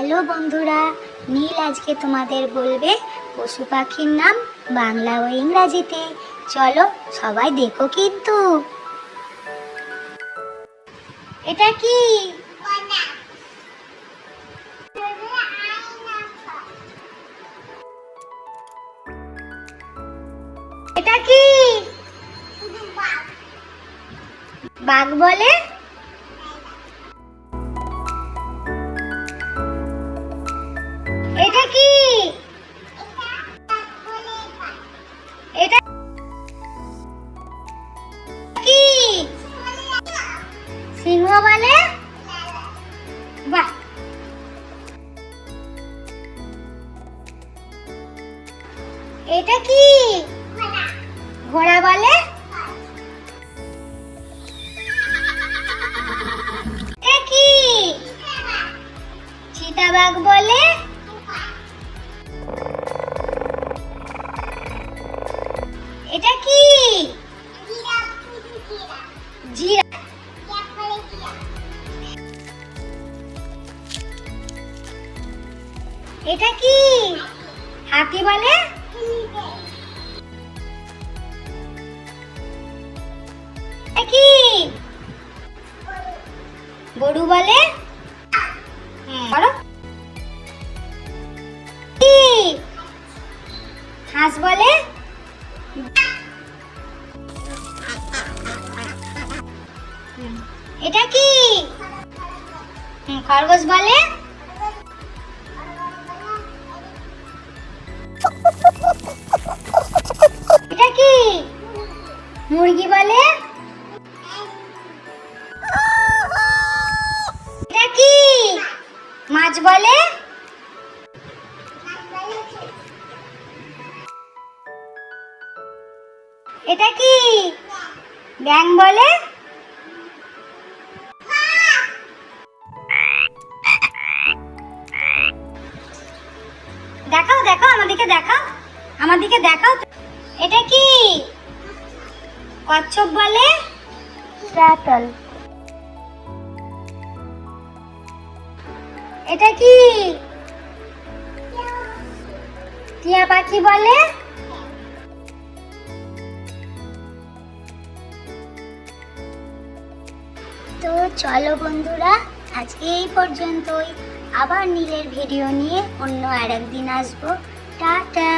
Hello বন্ধুরা, নীল আজকে তোমাদের বলবে পশু পাখির নাম বাংলা ও ইংরাজিতে। চলো সবাই দেখো কিন্তু। এটা কি? এটা কি? বাঘ বলে? এটা কি? এটা কি? সিংহ বলে? বাহ। এটা কি? ঘোড়া বলে? এটা কি? চিতাবাঘ বলে? এটা কি? জিরাফ। এটা কি? হাতি বলে? এটা কি? গরু বলে? বলো। কি? হাঁস বলে? এটা কি? খরগোশ বলে? এটা কি? মুরগি বলে? এটা কি? মাছ বলে? এটা কি? ব্যাঙ বলে? দেখাও দেখাও, আমাদেরকে দেখাও, আমাদেরকে দেখাও। এটা কি? কচ্ছপ বলে? টার্টল। এটা কি? টিয়া পাখি বলে? তো চলো বন্ধুরা, আজকে এই পর্যন্তই। আবার নীলের ভিডিও নিয়ে অন্য আরেকদিন আসবো। টাটা।